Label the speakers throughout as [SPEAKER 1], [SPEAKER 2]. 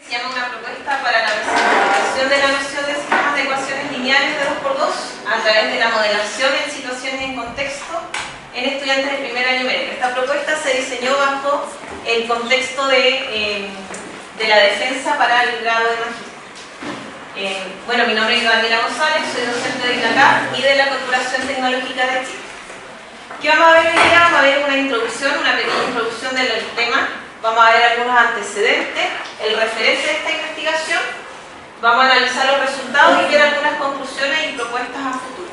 [SPEAKER 1] Se llama una propuesta para la presentación de la noción de sistemas de ecuaciones lineales de 2×2 a través de la modelación en situaciones en contexto en estudiantes de primer año medio. Esta propuesta se diseñó bajo el contexto de la defensa para el grado de magíster. Bueno, mi nombre es Daniela González, soy docente de INACAP y de la Corporación Tecnológica de Chile. ¿Qué vamos a ver hoy día? Vamos a ver una introducción, una pequeña introducción del tema. Vamos a ver algunos antecedentes, el referente de esta investigación, vamos a analizar los resultados y ver algunas conclusiones y propuestas a futuro.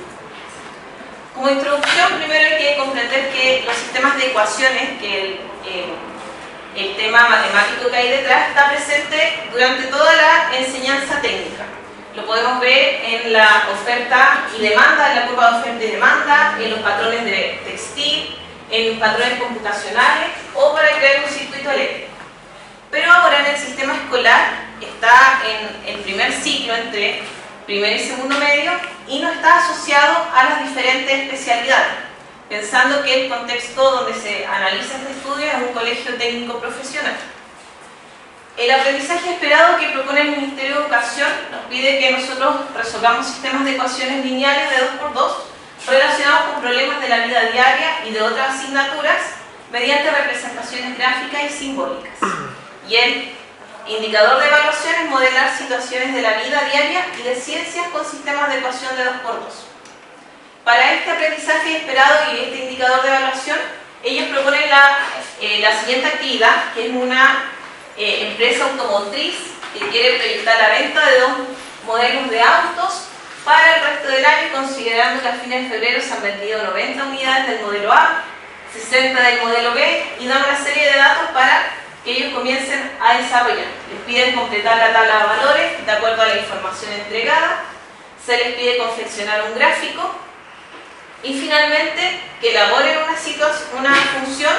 [SPEAKER 1] Como introducción, primero hay que comprender que los sistemas de ecuaciones, que el tema matemático que hay detrás, está presente durante toda la enseñanza técnica. Lo podemos ver en la oferta y demanda, en la curva de oferta y demanda, en los patrones de textil, en patrones computacionales o para crear un circuito eléctrico. Pero ahora en el sistema escolar está en el primer ciclo entre primer y segundo medio y no está asociado a las diferentes especialidades, pensando que el contexto donde se analiza este estudio es un colegio técnico profesional. El aprendizaje esperado que propone el Ministerio de Educación nos pide que nosotros resolvamos sistemas de ecuaciones lineales de 2×2 relacionados con problemas de la vida diaria y de otras asignaturas mediante representaciones gráficas y simbólicas. Y el indicador de evaluación es modelar situaciones de la vida diaria y de ciencias con sistemas de ecuación de 2×2. Para este aprendizaje esperado y este indicador de evaluación, ellos proponen la siguiente actividad, que es una empresa automotriz que quiere proyectar la venta de 2 modelos de autos para el resto del año, considerando que a fines de febrero se han vendido 90 unidades del modelo A, 60 del modelo B, y dan una serie de datos para que ellos comiencen a desarrollar. Les piden completar la tabla de valores de acuerdo a la información entregada, se les pide confeccionar un gráfico y finalmente que elaboren una función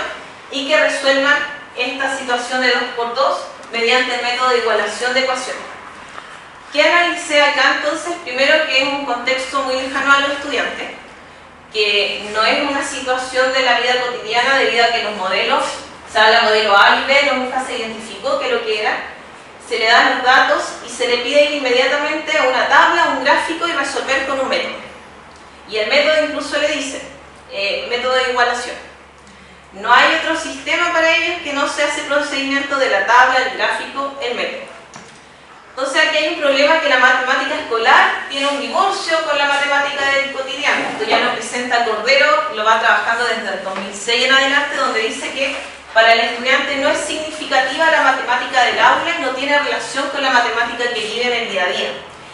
[SPEAKER 1] y que resuelvan esta situación de 2×2 mediante el método de igualación de ecuaciones. ¿Qué analicé acá entonces? Primero, que es un contexto muy lejano a los estudiantes, que no es una situación de la vida cotidiana debido a que los modelos, se habla modelo A y B, nunca se identificó qué es lo que era, se le dan los datos y se le pide ir inmediatamente a una tabla, un gráfico y resolver con un método. Y el método incluso le dice, método de igualación. No hay otro sistema para ellos que no sea ese procedimiento de la tabla, el gráfico, el método. Entonces aquí hay un problema, que la matemática escolar tiene un divorcio con la matemática del cotidiano. Esto ya lo presenta Cordero, lo va trabajando desde el 2006 en adelante, donde dice que para el estudiante no es significativa la matemática del aula y no tiene relación con la matemática que vive en el día a día.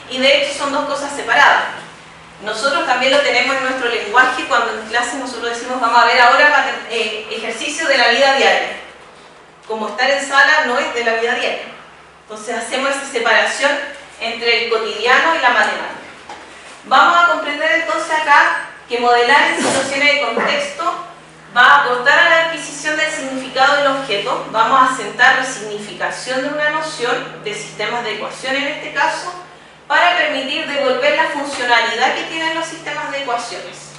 [SPEAKER 1] Y de hecho son dos cosas separadas. Nosotros también lo tenemos en nuestro lenguaje cuando en clase nosotros decimos vamos a ver ahora ejercicio de la vida diaria. Como estar en sala no es de la vida diaria. Entonces hacemos esa separación entre el cotidiano y la matemática. Vamos a comprender entonces acá que modelar en situaciones de contexto va a aportar a la adquisición del significado del objeto. Vamos a asentar la significación de una noción de sistemas de ecuación en este caso, para permitir devolver la funcionalidad que tienen los sistemas de ecuaciones.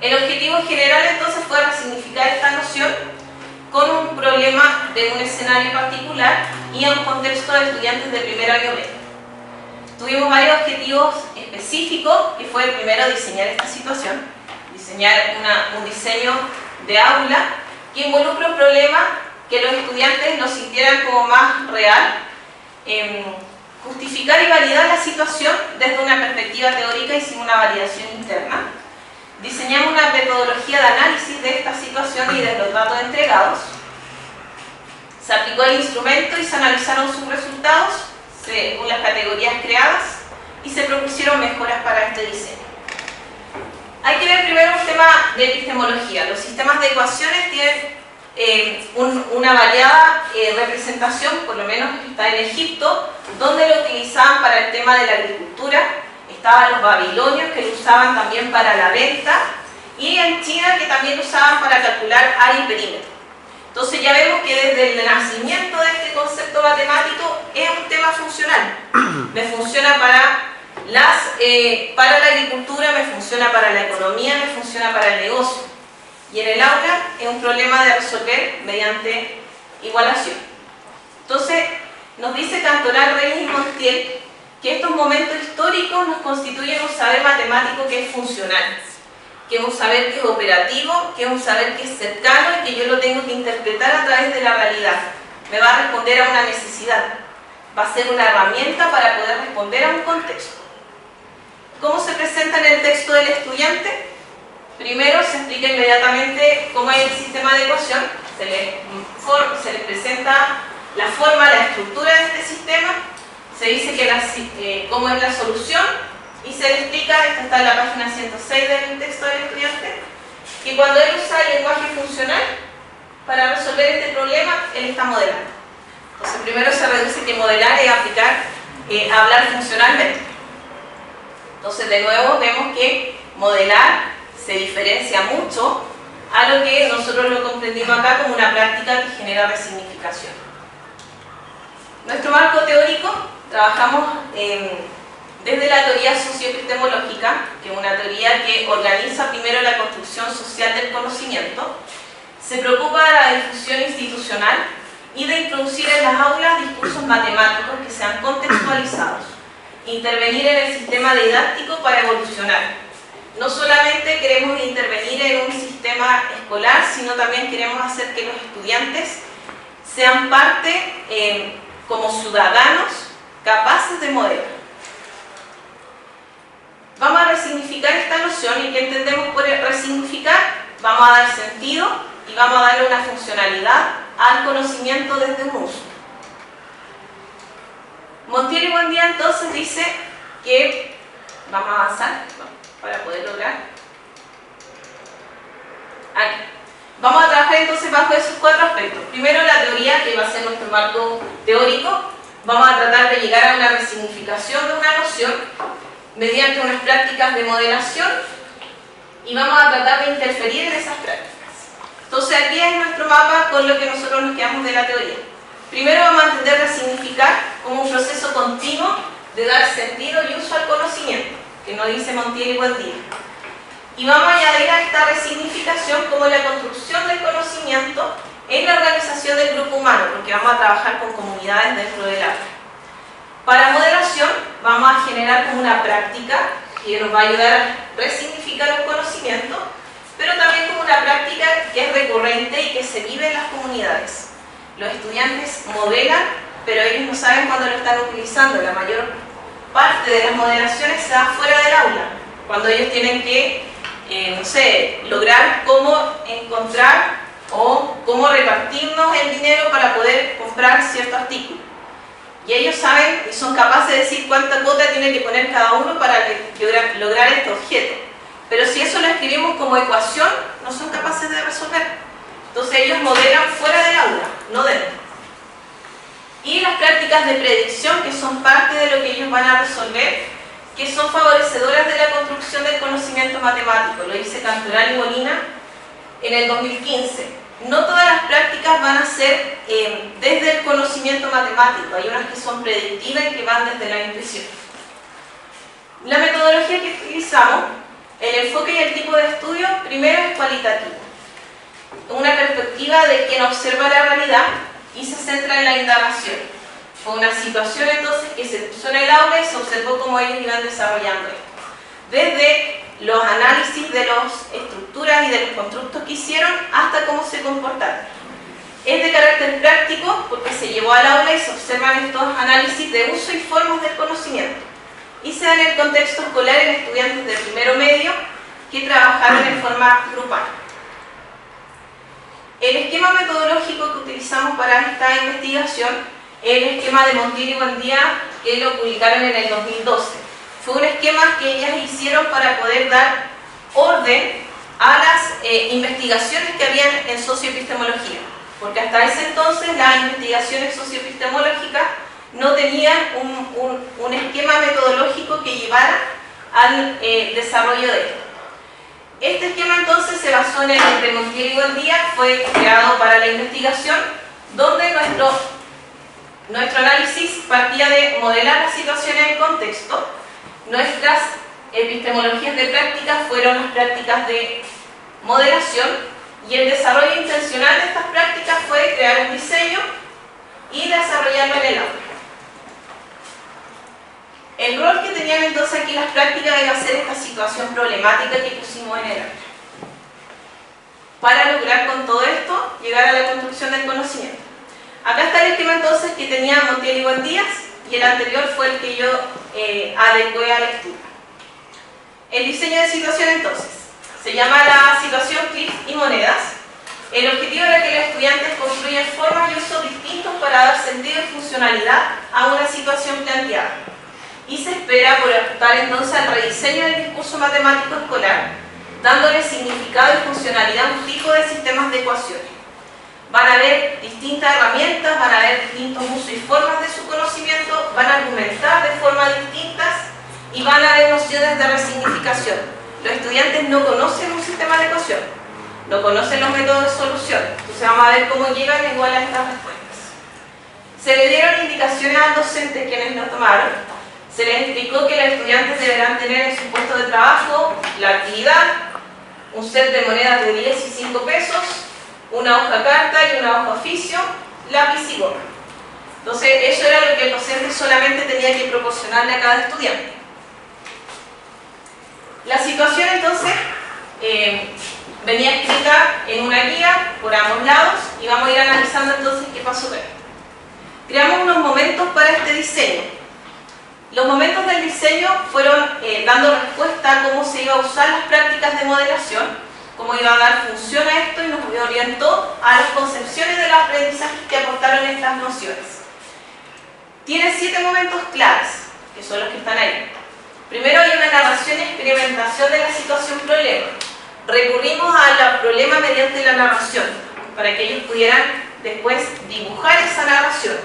[SPEAKER 1] El objetivo general entonces fue resignificar esta noción con un problema de un escenario particular y en un contexto de estudiantes de primer año medio. Tuvimos varios objetivos específicos, que fue el primero diseñar esta situación, diseñar un diseño de aula que involucra un problema que los estudiantes lo sintieran como más real, justificar y validar la situación desde una perspectiva teórica y sin una validación interna. Diseñamos una metodología de análisis de esta situación y de los datos entregados. Se aplicó el instrumento y se analizaron sus resultados según las categorías creadas y se propusieron mejoras para este diseño. Hay que ver primero un tema de epistemología. Los sistemas de ecuaciones tienen una variada representación, por lo menos está en Egipto, donde lo utilizaban para el tema de la agricultura. Estaban los babilonios, que lo usaban también para la venta, y en China, que también lo usaban para calcular área y perímetro. Entonces ya vemos que desde el nacimiento de este concepto matemático es un tema funcional. Me funciona para la agricultura, me funciona para la economía, me funciona para el negocio. Y en el aula es un problema de resolver mediante igualación. Entonces, nos dice Cantoral, Reyes y Montiel que estos momentos históricos nos constituyen un saber matemático que es funcional, que es un saber que es operativo, que es un saber que es cercano y que yo lo tengo que interpretar a través de la realidad. Me va a responder a una necesidad, va a ser una herramienta para poder responder a un contexto. ¿Cómo se presenta en el texto del estudiante? Primero se explica inmediatamente cómo es el sistema de ecuación, se les presenta la forma, la estructura de este sistema, se dice que cómo es la solución y se le explica, esto está en la página 106 del texto del estudiante, que cuando él usa el lenguaje funcional para resolver este problema, él está modelando. Entonces primero se reduce que modelar es aplicar, hablar funcionalmente. Entonces de nuevo vemos que modelar se diferencia mucho a lo que nosotros lo comprendimos acá como una práctica que genera resignificación. Nuestro marco teórico, trabajamos desde la teoría socioepistemológica, que es una teoría que organiza primero la construcción social del conocimiento, se preocupa de la difusión institucional y de introducir en las aulas discursos matemáticos que sean contextualizados, intervenir en el sistema didáctico para evolucionar. No solamente queremos intervenir en un sistema escolar, sino también queremos hacer que los estudiantes sean parte como ciudadanos capaces de modelar. Vamos a resignificar esta noción y ¿qué entendemos por resignificar? Vamos a dar sentido y vamos a darle una funcionalidad al conocimiento desde un uso. Montiel y Buendía entonces dice que, vamos a avanzar para poder lograr, aquí. Vamos a trabajar entonces bajo esos cuatro aspectos. Primero la teoría, que va a ser nuestro marco teórico. Vamos a tratar de llegar a una resignificación de una noción mediante unas prácticas de modelación y vamos a tratar de interferir en esas prácticas. Entonces aquí es nuestro mapa con lo que nosotros nos quedamos de la teoría. Primero vamos a entender resignificar como un proceso continuo de dar sentido y uso al conocimiento, que nos dice Montiel y Buendía. Y vamos a añadir a esta resignificación como la construcción del conocimiento en la organización del grupo humano, porque vamos a trabajar con comunidades dentro del aula. Para modelación vamos a generar como una práctica que nos va a ayudar a resignificar un conocimiento, pero también como una práctica que es recurrente y que se vive en las comunidades. Los estudiantes modelan, pero ellos no saben cuándo lo están utilizando. La mayor parte de las modelaciones se da fuera del aula, cuando ellos tienen que, no sé, lograr cómo encontrar o cómo repartirnos el dinero para poder comprar cierto artículo. Y ellos saben y son capaces de decir cuánta cuota tiene que poner cada uno para lograr este objeto. Pero si eso lo escribimos como ecuación, no son capaces de resolver. Entonces ellos modelan fuera del aula, no dentro. Y las prácticas de predicción, que son parte de lo que ellos van a resolver, que son favorecedoras de la construcción del conocimiento matemático. Lo dice Cantoral y Molina en el 2015. No todas las prácticas van a ser desde el conocimiento matemático. Hay unas que son predictivas y que van desde la intuición. La metodología que utilizamos, el enfoque y el tipo de estudio, primero es cualitativo. Una perspectiva de quien observa la realidad y se centra en la indagación. Fue una situación entonces que se puso en el aula y se observó cómo ellos iban desarrollando esto. Desde los análisis de las estructuras y de los constructos que hicieron hasta cómo se comportaron. Es de carácter práctico porque se llevó al aula y se observan estos análisis de uso y formas del conocimiento. Y se da en el contexto escolar en estudiantes de primero medio que trabajaron en forma grupal. El esquema metodológico que utilizamos para esta investigación es el esquema de Montiel y Buendía, que lo publicaron en el 2012. Fue un esquema que ellas hicieron para poder dar orden a las investigaciones que habían en socioepistemología, porque hasta ese entonces las investigaciones socioepistemológicas no tenían un esquema metodológico que llevara al desarrollo de esto. Este esquema entonces se basó en el de Montiel y Buendía, fue creado para la investigación, donde nuestro análisis partía de modelar las situaciones en contexto. Nuestras epistemologías de práctica fueron las prácticas de modelación y el desarrollo intencional de estas prácticas fue crear un diseño y desarrollarlo en el aula. El rol que tenían entonces aquí las prácticas era hacer esta situación problemática que pusimos en el arte, para lograr con todo esto llegar a la construcción del conocimiento. Acá está el esquema entonces que tenía Montiel y Buendías, y el anterior fue el que yo adecué a la lectura. El diseño de situación entonces se llama la situación clics y monedas. El objetivo era que los estudiantes construyan formas y usos distintos para dar sentido y funcionalidad a una situación planteada. Y se espera por optar entonces al rediseño del discurso matemático escolar, dándole significado y funcionalidad a un tipo de sistemas de ecuaciones. Van a haber distintas herramientas, van a haber distintos usos y formas de su conocimiento, van a argumentar de formas distintas y van a haber nociones de resignificación. Los estudiantes no conocen un sistema de ecuación, no conocen los métodos de solución, entonces vamos a ver cómo llegan igual a estas respuestas. Se le dieron indicaciones al docente quienes lo tomaron. Se les explicó que los estudiantes deberán tener en su puesto de trabajo la actividad, un set de monedas de 10 y 5 pesos, una hoja carta y una hoja oficio, lápiz y goma. Entonces eso era lo que el docente solamente tenía que proporcionarle a cada estudiante. La situación entonces venía escrita en una guía por ambos lados y vamos a ir analizando entonces qué pasó con esto. Creamos unos momentos para este diseño. Los momentos del diseño fueron dando respuesta a cómo se iba a usar las prácticas de modelación, cómo iba a dar función a esto y nos orientó a las concepciones de los aprendizajes que aportaron estas nociones. Tiene 7 momentos claves, que son los que están ahí. Primero hay una narración y experimentación de la situación problema. Recurrimos al problema mediante la narración, para que ellos pudieran después dibujar esa narración.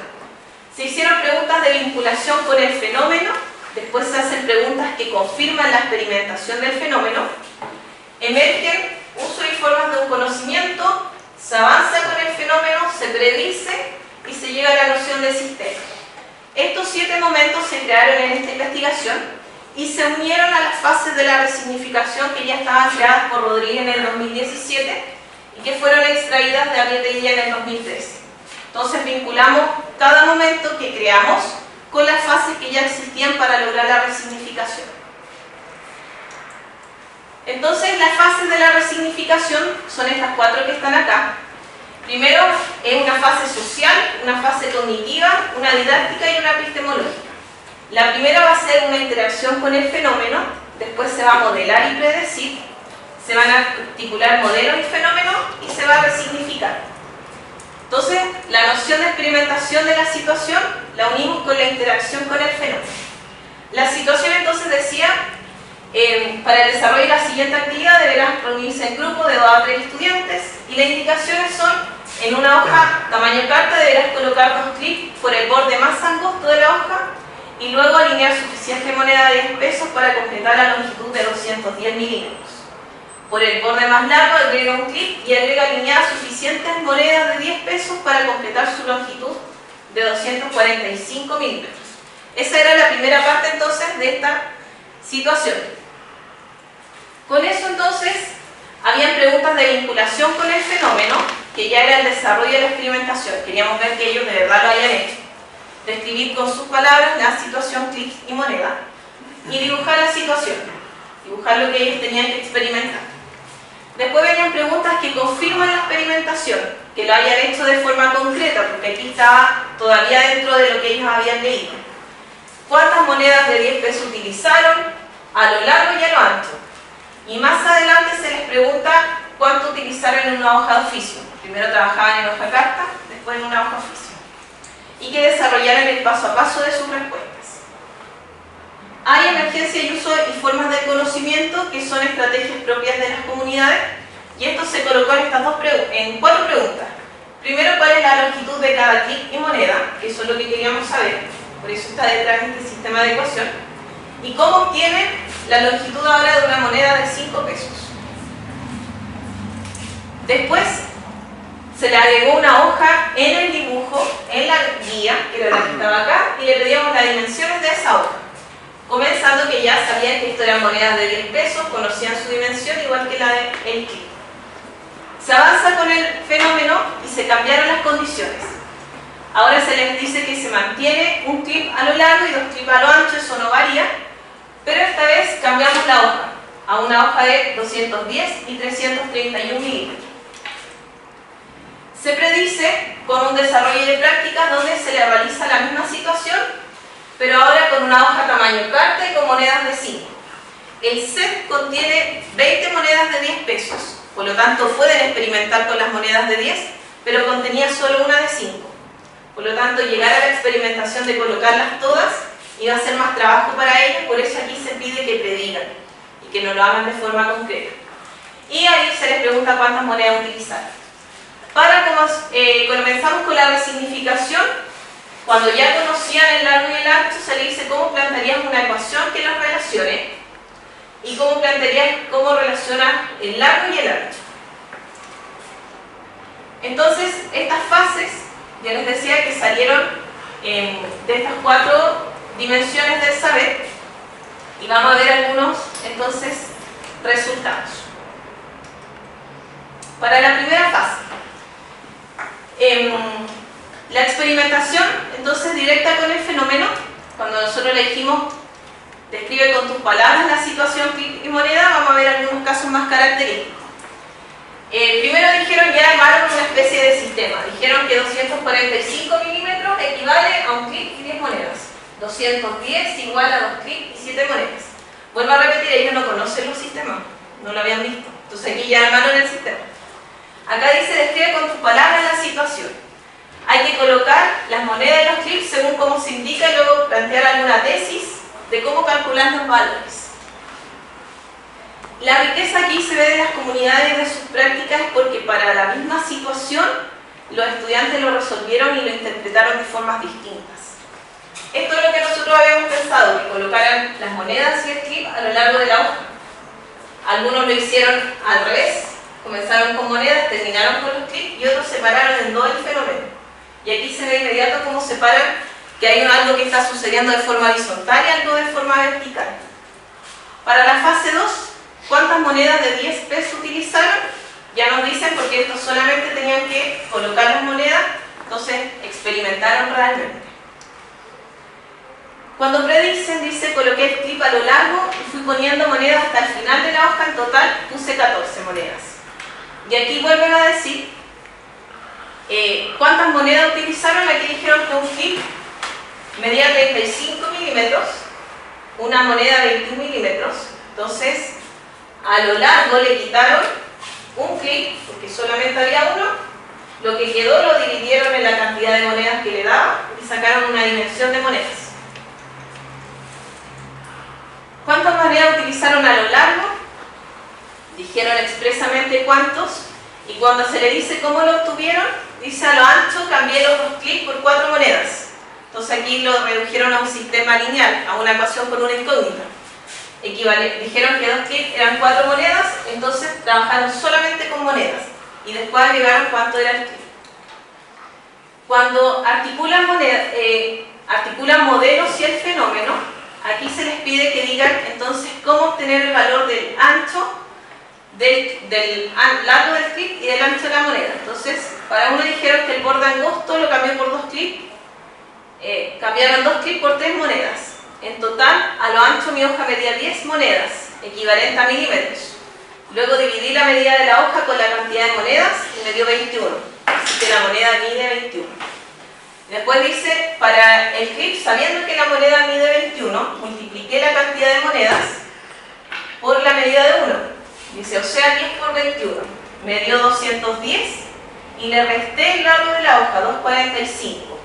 [SPEAKER 1] Se hicieron preguntas de vinculación con el fenómeno, después se hacen preguntas que confirman la experimentación del fenómeno, emergen usos y formas de un conocimiento, se avanza con el fenómeno, se predice y se llega a la noción de sistema. Estos 7 momentos se crearon en esta investigación y se unieron a las fases de la resignificación que ya estaban creadas por Rodríguez en el 2017 y que fueron extraídas de Arieta y en el 2013. Entonces vinculamos cada momento que creamos con las fases que ya existían para lograr la resignificación. Entonces las fases de la resignificación son estas 4 que están acá. Primero es una fase social, una fase cognitiva, una didáctica y una epistemológica. La primera va a ser una interacción con el fenómeno, después se va a modelar y predecir, se van a articular modelos y fenómenos y se va a resignificar. Entonces, la noción de experimentación de la situación la unimos con la interacción con el fenómeno. La situación entonces decía, para el desarrollo de la siguiente actividad deberán reunirse en grupo de 2 a 3 estudiantes y las indicaciones son, en una hoja tamaño carta deberás colocar 2 clics por el borde más angosto de la hoja y luego alinear suficiente moneda de 10 pesos para completar la longitud de 210 milímetros. Por el borde más largo agrega un clic y agrega alineadas suficientes monedas de 10 pesos para completar su longitud de 245 milímetros. Esa era la primera parte entonces de esta situación. Con eso entonces habían preguntas de vinculación con el fenómeno, que ya era el desarrollo de la experimentación. Queríamos ver que ellos de verdad lo hayan hecho. Describir con sus palabras la situación, clic y moneda y dibujar la situación, dibujar lo que ellos tenían que experimentar. Después venían preguntas que confirman la experimentación, que lo hayan hecho de forma concreta, porque aquí estaba todavía dentro de lo que ellos habían leído. ¿Cuántas monedas de 10 pesos utilizaron a lo largo y a lo ancho? Y más adelante se les pregunta cuánto utilizaron en una hoja de oficio. Primero trabajaban en hoja carta, después en una hoja de oficio. Y que desarrollaran el paso a paso de sus respuestas. Hay emergencia y uso y formas de conocimiento que son estrategias propias de las comunidades y esto se colocó en estas 4 preguntas. Primero, ¿cuál es la longitud de cada clic y moneda? Que eso es lo que queríamos saber, por eso está detrás de este sistema de ecuación. ¿Y cómo obtienen la longitud ahora de una moneda de 5 pesos? Después, se le agregó una hoja en el dibujo, en la guía, que era la que estaba acá, y le pedíamos las dimensiones de esa hoja. Comenzando que ya sabían que esto eran monedas de 10 pesos, conocían su dimensión igual que la del clic. Se avanza con el fenómeno y se cambiaron las condiciones. Ahora se les dice que se mantiene un clip a lo largo y 2 clips a lo ancho, eso no varía, pero esta vez cambiamos la hoja a una hoja de 210 y 331 milímetros. Se predice con un desarrollo de prácticas donde se le realiza la misma situación, pero ahora con una hoja tamaño carta y con monedas de 5. El set contiene 20 monedas de 10 pesos, por lo tanto pueden experimentar con las monedas de 10, pero contenía solo una de 5. Por lo tanto, llegar a la experimentación de colocarlas todas iba a ser más trabajo para ellos, por eso aquí se pide que predigan y que no lo hagan de forma concreta. Y ahí se les pregunta cuántas monedas utilizar. Comenzamos con la resignificación. Cuando ya conocían el largo y el ancho, se les dice cómo plantearían una ecuación que los relacione y cómo relacionar el largo y el ancho. Entonces, estas fases, ya les decía que salieron de estas 4 dimensiones del saber, y vamos a ver algunos, entonces, resultados. Para la primera fase, la experimentación, entonces, directa con el fenómeno, cuando nosotros le dijimos, describe con tus palabras la situación clip y moneda, vamos a ver algunos casos más característicos. Primero dijeron, ya armaron una especie de sistema. Dijeron que 245 milímetros equivale a un clip y 10 monedas. 210 igual a 2 clips y 7 monedas. Vuelvo a repetir, ellos no conocen los sistemas, no lo habían visto. Entonces aquí ya armaron el sistema. Acá dice, describe con tus palabras la situación. Hay que colocar las monedas y los clips según cómo se indica y luego plantear alguna tesis de cómo calcular los valores. La riqueza aquí se ve de las comunidades de sus prácticas porque para la misma situación los estudiantes lo resolvieron y lo interpretaron de formas distintas. Esto es lo que nosotros habíamos pensado, que colocaran las monedas y el clip a lo largo de la hoja. Algunos lo hicieron al revés, comenzaron con monedas, terminaron con los clips y otros separaron en dos el fenómeno. Y aquí se ve inmediato cómo separan que hay algo que está sucediendo de forma horizontal y algo de forma vertical. Para la fase 2, ¿cuántas monedas de 10 pesos utilizaron? Ya nos dicen porque estos solamente tenían que colocar las monedas, entonces experimentaron realmente. Cuando predicen, dice, coloqué el clip a lo largo y fui poniendo monedas hasta el final de la hoja, en total puse 14 monedas. Y aquí vuelven a decir, ¿cuántas monedas utilizaron? Aquí dijeron que un clip medía 35 milímetros, una moneda 21 milímetros, entonces a lo largo le quitaron un clip, porque solamente había uno, lo que quedó lo dividieron en la cantidad de monedas que le daba y sacaron una dimensión de monedas. ¿Cuántas monedas utilizaron a lo largo? Dijeron expresamente cuántos, y cuando se le dice cómo lo obtuvieron, dice a lo ancho cambié los 2 clips por 4 monedas. Entonces aquí lo redujeron a un sistema lineal, a una ecuación con una incógnita. Dijeron que 2 clips eran 4 monedas, entonces trabajaron solamente con monedas y después agregaron cuánto era el clip. Cuando articulan modelos y el fenómeno, aquí se les pide que digan entonces cómo obtener el valor del ancho, del largo del clip y del ancho de la moneda. Entonces, para uno dijeron que el borde angosto lo cambió por 2 clips, cambiaron 2 clips por 3 monedas. En total, a lo ancho mi hoja medía 10 monedas, equivalente a milímetros. Luego dividí la medida de la hoja con la cantidad de monedas y me dio 21. Así que la moneda mide 21. Después dice, para el clip, sabiendo que la moneda mide 21, multipliqué la cantidad de monedas por la medida de 1. Dice, o sea, 10 por 21. Me dio 210 y le resté el largo de la hoja, 245.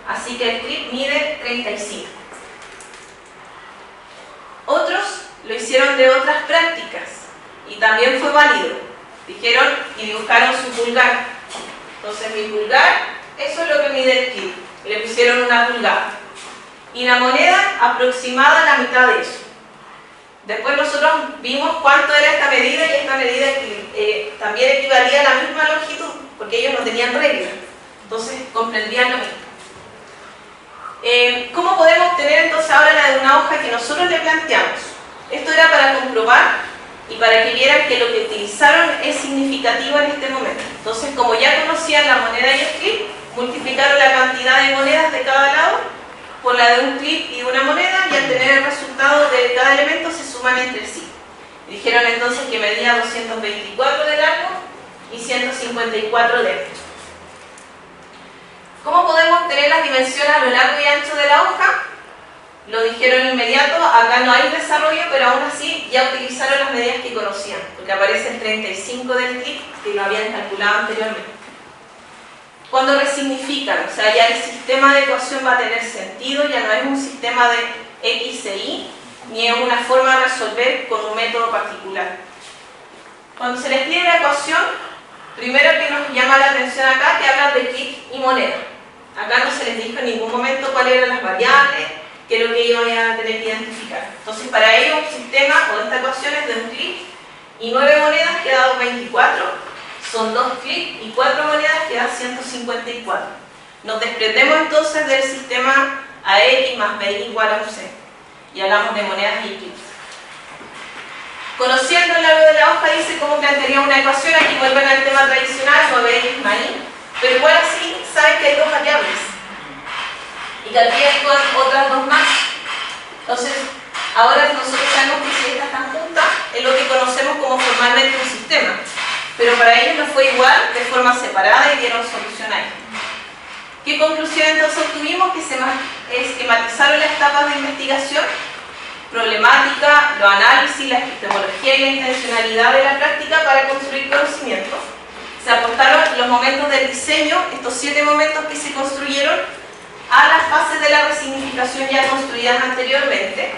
[SPEAKER 1] Así que el clip mide 35. Otros lo hicieron de otras prácticas y también fue válido. Dijeron y dibujaron su pulgar. Entonces mi pulgar, eso es lo que mide el clip. Le pusieron una pulgada. Y la moneda aproximada a la mitad de eso. Después nosotros vimos cuánto era esta medida y esta medida también equivalía a la misma longitud, porque ellos no tenían reglas. Entonces comprendían lo mismo. ¿Cómo podemos obtener entonces ahora la de una hoja que nosotros le planteamos? Esto era para comprobar y para que vieran que lo que utilizaron es significativo en este momento. Entonces, como ya conocían la moneda y el clip, multiplicaron la cantidad de monedas de cada lado por la de un clip y de una moneda, y al tener el resultado de cada elemento se suman entre sí. Dijeron entonces que medía 224 de largo y 154 de ancho. ¿Cómo podemos obtener las dimensiones a lo largo y ancho de la hoja? Lo dijeron inmediato, acá no hay desarrollo, pero aún así ya utilizaron las medidas que conocían, porque aparece el 35 del clip que lo habían calculado anteriormente. Cuando resignifican, o sea, ya el sistema de ecuación va a tener sentido, ya no es un sistema de X e Y, ni es una forma de resolver con un método particular. Cuando se les pide la ecuación, primero que nos llama la atención acá, que hablan de clip y moneda. Acá no se les dijo en ningún momento cuáles eran las variables, qué es lo que ellos iban a tener que identificar. Entonces, para ellos, un sistema o esta ecuación es de un clip y 9 monedas, que da 24. Son 2 clips y 4 monedas, que da 154. Nos desprendemos entonces del sistema AX más BY igual a un C. Y hablamos de monedas y clips. Conociendo el largo de la hoja, dice cómo plantearía una ecuación. Aquí vuelven al tema tradicional, 9X más Y. Pero igual así, saben que hay dos variables. Y que aquí hay otras dos más. Entonces, ahora nosotros sabemos que si estas están juntas, es lo que conocemos como formalmente un sistema. Pero para ellos no fue igual, de forma separada, y dieron solución a esto. ¿Qué conclusión entonces obtuvimos? Que se esquematizaron las etapas de investigación, problemática, los análisis, la epistemología y la intencionalidad de la práctica para construir conocimiento. Se aportaron los momentos del diseño, estos 7 momentos que se construyeron, a las fases de la resignificación ya construidas anteriormente.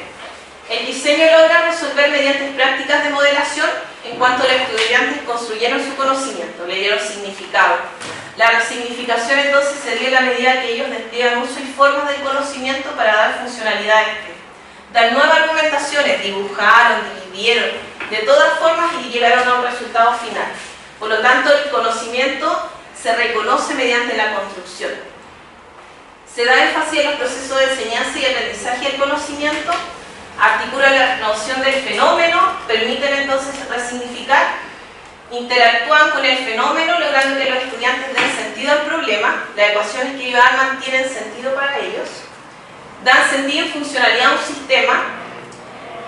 [SPEAKER 1] El diseño logra resolver mediante prácticas de modelación en cuanto los estudiantes construyeron su conocimiento, le dieron significado. La resignificación entonces se dio en la medida que ellos despliegan uso y formas del conocimiento para dar funcionalidad a este. Dan nuevas argumentaciones, dibujaron, dividieron, de todas formas, y llegaron a un resultado final. Por lo tanto, el conocimiento se reconoce mediante la construcción. Se da énfasis en los procesos de enseñanza y aprendizaje del conocimiento, articula la noción del fenómeno, permiten entonces resignificar, interactúan con el fenómeno, logrando que los estudiantes den sentido al problema, las ecuaciones que ellos arman tienen sentido para ellos, dan sentido y funcionalidad a un sistema.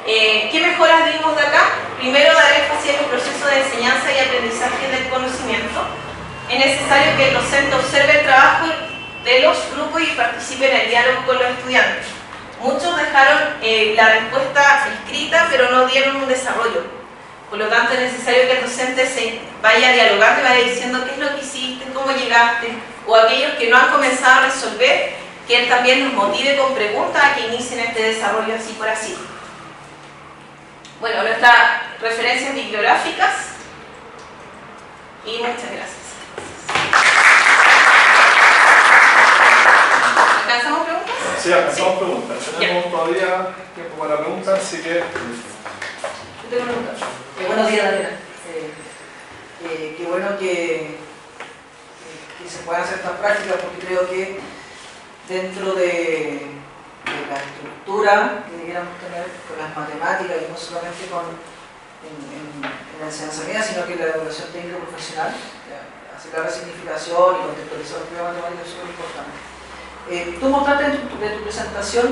[SPEAKER 1] ¿Qué mejoras vimos de acá? Primero, dar énfasis en el proceso de enseñanza y aprendizaje del conocimiento. Es necesario que el docente observe el trabajo de los grupos y participe en el diálogo con los estudiantes. Muchos dejaron la respuesta escrita, pero no dieron un desarrollo. Por lo tanto, es necesario que el docente se vaya dialogando y vaya diciendo qué es lo que hiciste, cómo llegaste, o aquellos que no han comenzado a resolver, que él también nos motive con preguntas a que inicien este desarrollo así por así. Bueno, nuestras referencias bibliográficas, y muchas gracias. ¿Alcanzamos preguntas?
[SPEAKER 2] Sí, alcanzamos preguntas. Tenemos todavía tiempo para preguntas, así que...
[SPEAKER 1] Yo tengo preguntas.
[SPEAKER 3] Buenos días, Daniela. Qué bueno que se puedan hacer estas prácticas, porque creo que dentro de la estructura que debiéramos tener con las matemáticas, y no solamente en la enseñanza media, sino que la educación técnica profesional, hacer la resignificación y contextualizar los programas matemáticos es súper importante. Tú mostraste en tu presentación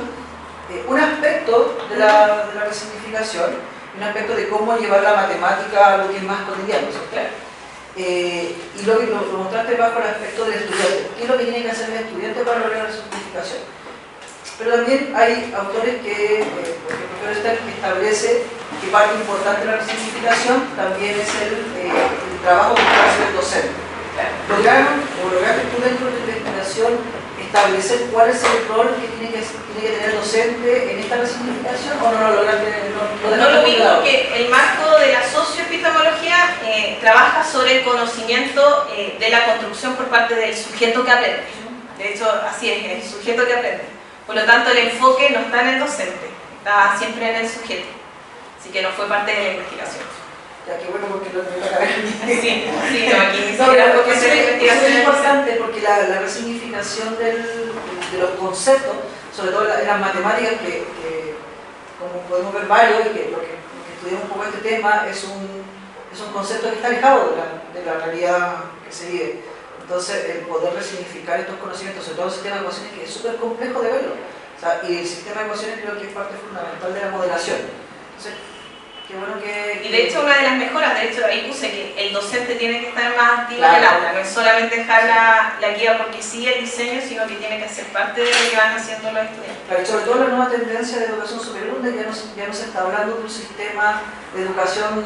[SPEAKER 3] un aspecto de la resignificación, un aspecto de cómo llevar la matemática a lo que es más cotidiano, ¿cierto? Y lo mostraste bajo el aspecto del estudiante. ¿Qué es lo que tiene que hacer el estudiante para lograr la resignificación? Pero también hay autores que, por ejemplo, Stern, que establece que parte importante de la resignificación también es el trabajo que puede hacer el docente. ¿Lograste tú dentro de tu investigación establecer cuál es el rol que tiene que tener el docente en esta resignificación, o no lo lograste?
[SPEAKER 1] No lo mismo que el marco de la socioepistemología trabaja sobre el conocimiento de la construcción por parte del sujeto que aprende. De hecho, así es, el sujeto que aprende. Por lo tanto, el enfoque no está en el docente, está siempre en el sujeto. Así que no fue parte de la investigación.
[SPEAKER 3] Ya, qué bueno, porque lo tengo que saber.
[SPEAKER 1] Sí, no, aquí ni siquiera porque
[SPEAKER 3] es muy importante, porque la resignificación de los conceptos, sobre todo en las matemáticas, que como podemos ver varios, y que lo que estudiamos un poco este tema, es un concepto que está alejado de la realidad que se vive. Entonces, el poder resignificar estos conocimientos, sobre todo el sistema de ecuaciones, que es súper complejo de verlo. O sea, y el sistema de ecuaciones creo que es parte fundamental de la modelación. Entonces, qué bueno que...
[SPEAKER 1] Y de hecho, una de las mejoras, de hecho, ahí puse que el docente tiene que estar más activo
[SPEAKER 3] Claro.
[SPEAKER 1] en el aula, no es solamente dejar la guía porque sí el diseño, sino que tiene que ser parte de lo que van haciendo los estudiantes.
[SPEAKER 3] Claro, y sobre todo la nueva tendencia de educación superior, donde ya no se está hablando de un sistema de educación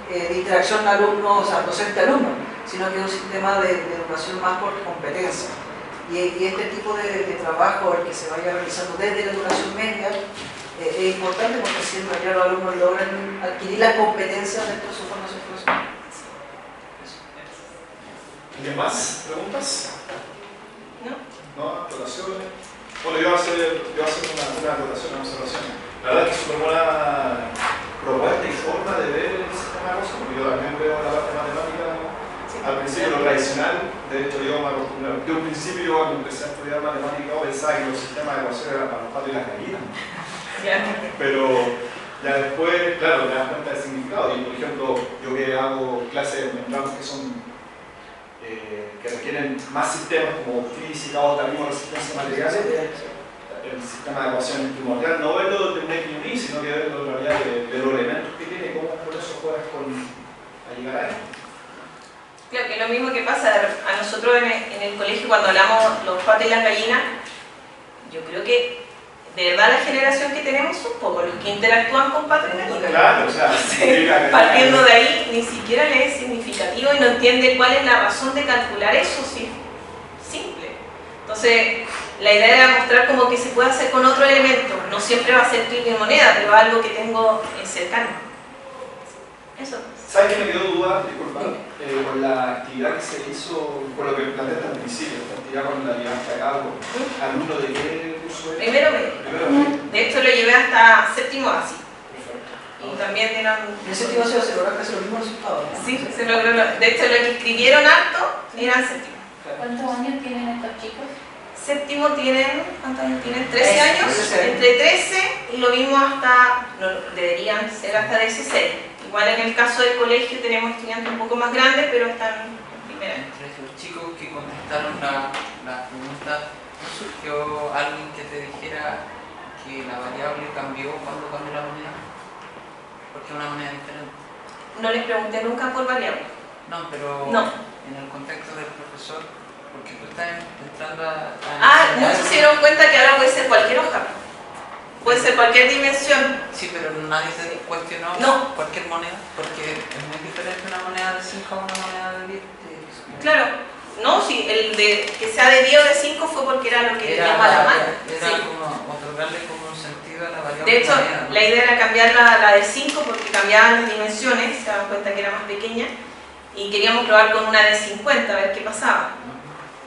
[SPEAKER 3] de interacción alumno, o sea, docente-alumno, sino que es un sistema de educación más por competencia. Y este tipo de trabajo, el que se vaya realizando desde la educación media, es importante porque siempre ya los alumnos logran adquirir las competencias dentro de su formación profesional.
[SPEAKER 2] ¿Alguien más? ¿Preguntas?
[SPEAKER 1] ¿No?
[SPEAKER 2] ¿No? ¿Acotaciones? Bueno, yo voy a hacer una acotación, una observación. La verdad es que es una buena propuesta y forma de ver el sistema de cosas, porque yo también veo la parte matemática al principio, lo tradicional. De hecho, yo me acostumbré. De un principio, yo cuando empecé a estudiar matemática, pensaba que los sistemas de ecuaciones eran para los patos y las gallinas. Pero ya después, claro, te das cuenta del significado. Y por ejemplo, yo que hago clases en ramos que son que requieren más sistemas como física o también resistencia materiales, el sistema de ecuaciones es primordial, no verlo de un X y un Y, sino que verlo en realidad de los elementos que tiene y cómo por eso juegas a llegar a él.
[SPEAKER 1] Claro, que es lo mismo que pasa a nosotros en el colegio cuando hablamos los patos y las gallinas. Yo creo que de verdad la generación que tenemos son pocos los que interactúan con patos y gallinas.
[SPEAKER 2] Claro, o sea,
[SPEAKER 1] Partiendo de ahí, ni siquiera le es significativo y no entiende cuál es la razón de calcular eso, sí, simple. Entonces, la idea era mostrar como que se puede hacer con otro elemento. No siempre va a ser clic y moneda, pero algo que tengo cercano. Eso.
[SPEAKER 2] ¿Sabes que me quedó duda, disculpa, con la actividad que se hizo, con lo que planteaste al principio, esta actividad con la llevaste a cabo? ¿Alumno de qué curso era?
[SPEAKER 1] Primero medio.
[SPEAKER 2] Primero medio.
[SPEAKER 1] De hecho, lo llevé hasta séptimo básico.
[SPEAKER 2] Perfecto.
[SPEAKER 1] Y también eran...
[SPEAKER 3] En séptimo se logró casi los mismos resultados, ¿no?
[SPEAKER 1] Sí, se logró. De hecho, los que escribieron harto eran séptimo.
[SPEAKER 4] ¿Cuántos años tienen estos chicos?
[SPEAKER 1] Séptimo tienen, ¿cuántos años tienen? 13 años,
[SPEAKER 3] 13.
[SPEAKER 1] entre 13 y lo mismo hasta, no, deberían ser hasta 16. Igual en el caso del colegio tenemos estudiantes un poco más grandes, pero están en primer año.
[SPEAKER 5] Entre los chicos que contestaron la pregunta, ¿no surgió alguien que te dijera que la variable cambió cuando cambió la moneda? Porque es una moneda diferente.
[SPEAKER 1] No les pregunté nunca por variable.
[SPEAKER 5] No, pero
[SPEAKER 1] No.
[SPEAKER 5] en el contexto del profesor, porque tú estás entrando a
[SPEAKER 1] Muchos se dieron cuenta que ahora puede ser cualquier hoja. Puede ser cualquier dimensión.
[SPEAKER 5] Sí, pero nadie te cuestionó
[SPEAKER 1] No.
[SPEAKER 5] cualquier moneda, porque es muy diferente una moneda de 5 a una moneda de 10.
[SPEAKER 1] Claro. No, sí, el de que sea de 10 o de 5 fue porque era lo que teníamos a la mano.
[SPEAKER 5] Era
[SPEAKER 1] Sí.
[SPEAKER 5] como otorgarle como un sentido a la variable.
[SPEAKER 1] De hecho,
[SPEAKER 5] moneda, ¿no?
[SPEAKER 1] la idea era cambiar la de 5 porque cambiaban las dimensiones, se daban cuenta que era más pequeña, y queríamos probar con una de 50 a ver qué pasaba.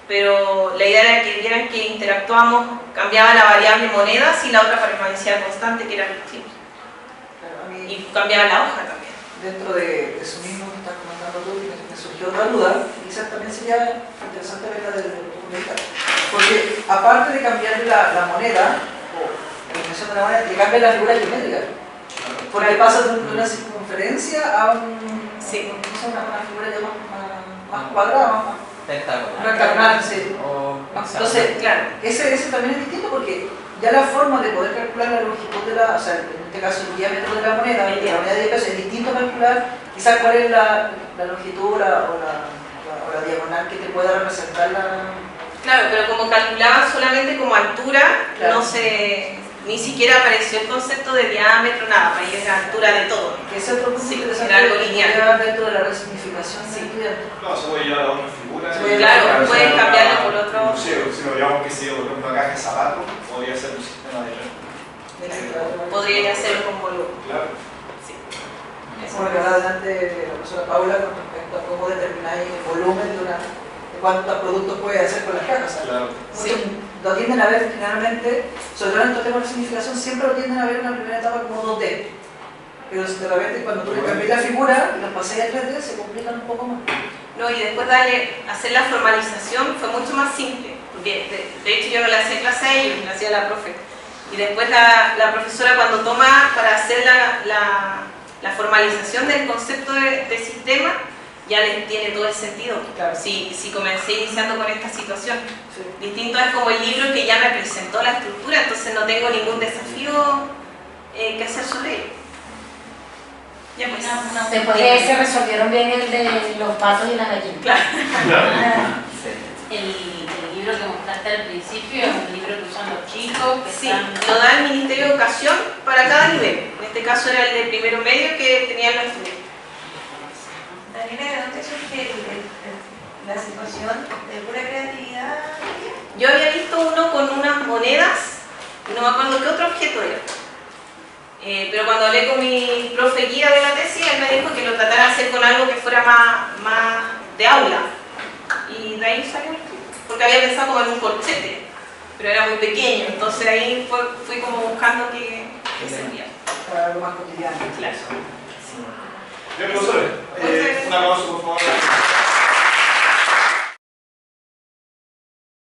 [SPEAKER 1] Pero la idea era que vieran que interactuamos, cambiaba la variable monedas y la otra permanecía constante, que era el tiempo.
[SPEAKER 3] Claro, a mí,
[SPEAKER 1] Y cambiaba la hoja también.
[SPEAKER 3] dentro de eso mismo que estás comentando tú, me surgió otra duda, y quizás también sería interesante verla desde el punto de vista. Porque aparte de cambiar la moneda, o la dimensión de la moneda, te cambia la figura geométrica. Porque pasa de una circunferencia a una figura ya más cuadrada, más rectangular, sí. Entonces,
[SPEAKER 1] Claro.
[SPEAKER 3] ese también es distinto porque ya la forma de poder calcular la longitud de la, o sea, en este caso el diámetro de la moneda de 10 pesos, es distinto a calcular quizás cuál es la longitud o la diagonal que te pueda representar la...
[SPEAKER 1] Claro, pero como calculaban solamente como altura,
[SPEAKER 3] Claro.
[SPEAKER 1] ni siquiera apareció el concepto de diámetro, nada, para ellos era altura de todo.
[SPEAKER 3] Que ese otro punto
[SPEAKER 1] Sí,
[SPEAKER 3] interesante
[SPEAKER 1] era algo
[SPEAKER 3] que
[SPEAKER 1] lineal.
[SPEAKER 3] lleva dentro de la resignificación
[SPEAKER 1] Sí.
[SPEAKER 3] del estudiante.
[SPEAKER 2] No, se puede llevar a otra figura.
[SPEAKER 1] Claro, puedes cambiarlo por otro.
[SPEAKER 2] Inclusive, si lo llevamos, que si por ejemplo, una caja de zapatos, podría ser un sistema de red.
[SPEAKER 1] Podría hacerlo con volumen.
[SPEAKER 2] Claro.
[SPEAKER 1] Sí.
[SPEAKER 3] Como que hablaba adelante la profesora Paula con respecto a cómo determinar el volumen de cuántos productos puede hacer con las cajas. ¿Sabes?
[SPEAKER 2] Claro.
[SPEAKER 3] Muchos lo tienden a ver generalmente, sobre todo en estos temas de significación, siempre lo tienden a ver en la primera etapa como 2D. Pero de repente cuando tú le cambias la figura y los paseas a 3D se complican un poco más.
[SPEAKER 1] No, y después hacer la formalización fue mucho más simple. Porque de hecho yo no le hacía clase a ellos, le hacía a la profe. Y después la profesora cuando toma para hacer la formalización del concepto de sistema, ya les tiene todo el sentido.
[SPEAKER 3] Claro.
[SPEAKER 1] Si comencé iniciando con esta situación.
[SPEAKER 3] Sí.
[SPEAKER 1] Distinto es como el libro que ya me presentó la estructura, entonces no tengo ningún desafío que hacer sobre ello. Ya pues.
[SPEAKER 4] Después de ese resolvieron bien el de los patos y las gallinas.
[SPEAKER 1] Claro.
[SPEAKER 6] El libro que mostraste al principio es un libro que usan los chicos, que
[SPEAKER 1] Sí,
[SPEAKER 6] están...
[SPEAKER 1] lo da el Ministerio de Educación para cada nivel. En este caso era el de primero medio que tenían los estudiantes.
[SPEAKER 7] Daniela, ¿de dónde surge la situación de pura creatividad?
[SPEAKER 1] Yo había visto uno con unas monedas, y no me acuerdo qué otro objeto era. Pero cuando hablé con mi profe guía de la tesis, él me dijo que lo tratara de hacer con algo que fuera más de aula. Y de ahí salió el libro. Porque había pensado como en un corchete, pero era muy pequeño, entonces ahí fui como buscando qué servía.
[SPEAKER 3] Para algo más cotidiano.
[SPEAKER 1] Claro.
[SPEAKER 2] Bien, profesores, un aplauso por favor.